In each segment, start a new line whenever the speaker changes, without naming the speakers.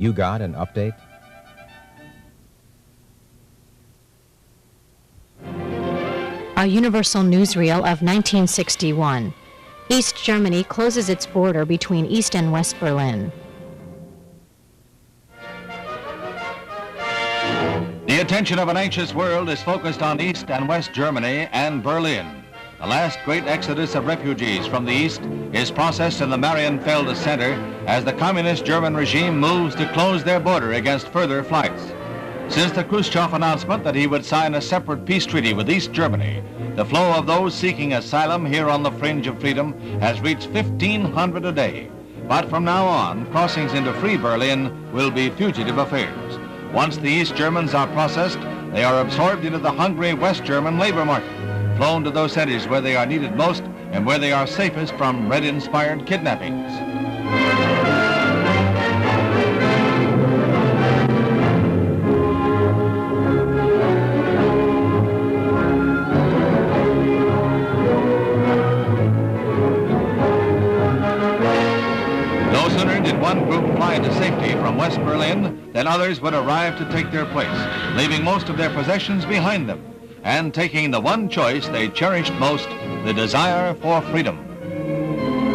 You got an update?
A Universal Newsreel of 1961. East Germany closes its border between East and West Berlin.
The attention of an anxious world is focused on East and West Germany and Berlin. The last great exodus of refugees from the East is processed in the Marienfelde Center as the communist German regime moves to close their border against further flights. Since the Khrushchev announcement that he would sign a separate peace treaty with East Germany, the flow of those seeking asylum here on the fringe of freedom has reached 1,500 a day. But from now on, crossings into free Berlin will be fugitive affairs. Once the East Germans are processed, they are absorbed into the hungry West German labor market, flown to those cities where they are needed most and where they are safest from Red-inspired kidnappings. No sooner did one group fly to safety from West Berlin than others would arrive to take their place, leaving most of their possessions behind them, and taking the one choice they cherished most, the desire for freedom.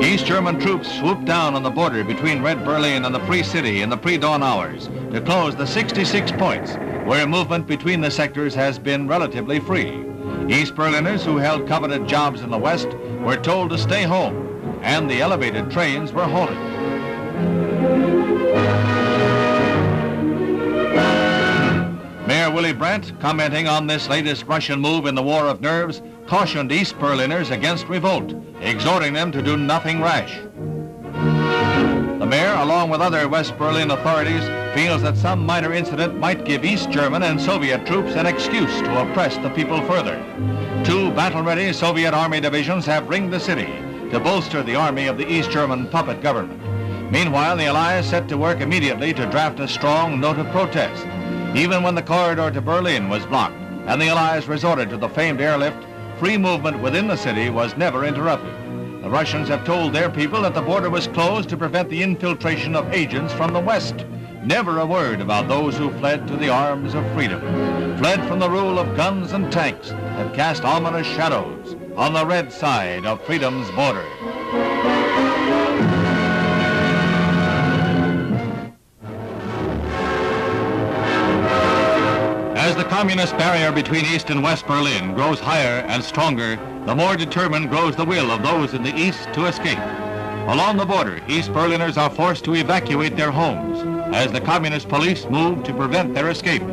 East German troops swooped down on the border between Red Berlin and the Free City in the pre-dawn hours to close the 66 points where movement between the sectors has been relatively free. East Berliners who held coveted jobs in the West were told to stay home, and the elevated trains were halted. Mayor Willy Brandt, commenting on this latest Russian move in the war of nerves, cautioned East Berliners against revolt, exhorting them to do nothing rash. The mayor, along with other West Berlin authorities, feels that some minor incident might give East German and Soviet troops an excuse to oppress the people further. 2 battle-ready Soviet army divisions have ringed the city to bolster the army of the East German puppet government. Meanwhile, the Allies set to work immediately to draft a strong note of protest. Even when the corridor to Berlin was blocked and the Allies resorted to the famed airlift, free movement within the city was never interrupted. The Russians have told their people that the border was closed to prevent the infiltration of agents from the West. Never a word about those who fled to the arms of freedom, fled from the rule of guns and tanks that cast ominous shadows on the red side of freedom's border. As the communist barrier between East and West Berlin grows higher and stronger, the more determined grows the will of those in the East to escape. Along the border, East Berliners are forced to evacuate their homes as the communist police move to prevent their escape.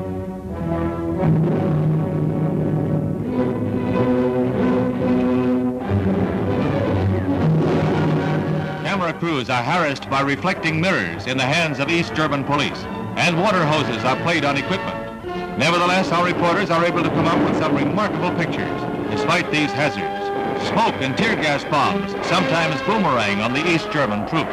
Camera crews are harassed by reflecting mirrors in the hands of East German police, and water hoses are played on equipment. Nevertheless, our reporters are able to come up with some remarkable pictures despite these hazards. Smoke and tear gas bombs sometimes boomerang on the East German troops.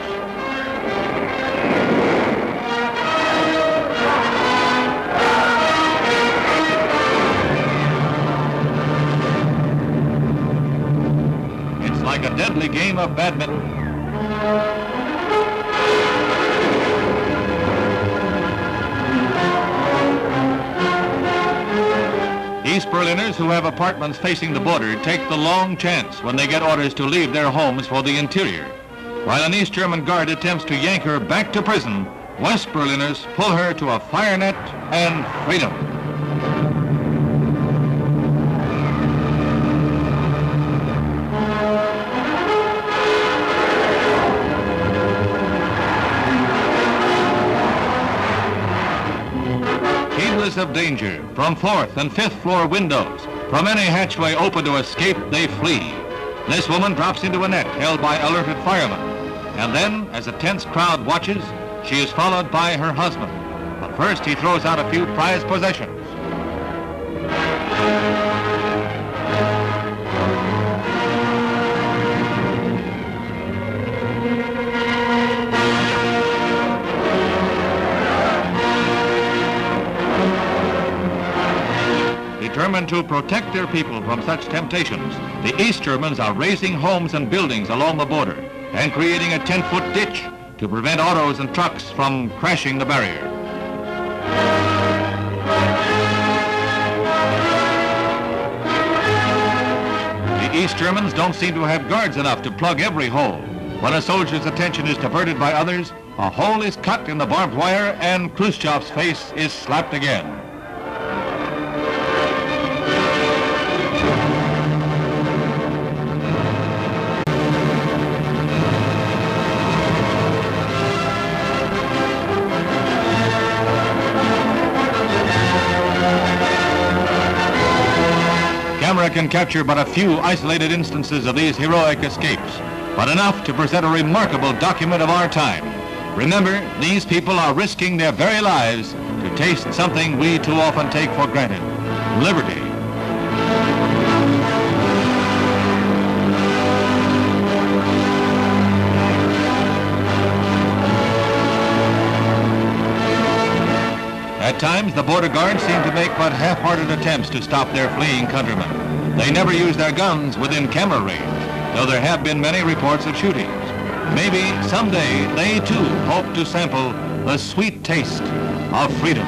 It's like a deadly game of badminton. East Berliners who have apartments facing the border take the long chance when they get orders to leave their homes for the interior. While an East German guard attempts to yank her back to prison, West Berliners pull her to a fire net and freedom. Of danger, from 4th and 5th floor windows, from any hatchway open to escape, they flee. This woman drops into a net held by alerted firemen, and then, as a tense crowd watches, she is followed by her husband. But first, he throws out a few prized possessions. Determined to protect their people from such temptations, the East Germans are razing homes and buildings along the border and creating a 10-foot ditch to prevent autos and trucks from crashing the barrier. The East Germans don't seem to have guards enough to plug every hole. When a soldier's attention is diverted by others, a hole is cut in the barbed wire and Khrushchev's face is slapped again. Camera can capture but a few isolated instances of these heroic escapes, but enough to present a remarkable document of our time. Remember, these people are risking their very lives to taste something we too often take for granted: liberty. At times, the border guards seem to make but half-hearted attempts to stop their fleeing countrymen. They never use their guns within camera range, though there have been many reports of shootings. Maybe someday they too hope to sample the sweet taste of freedom.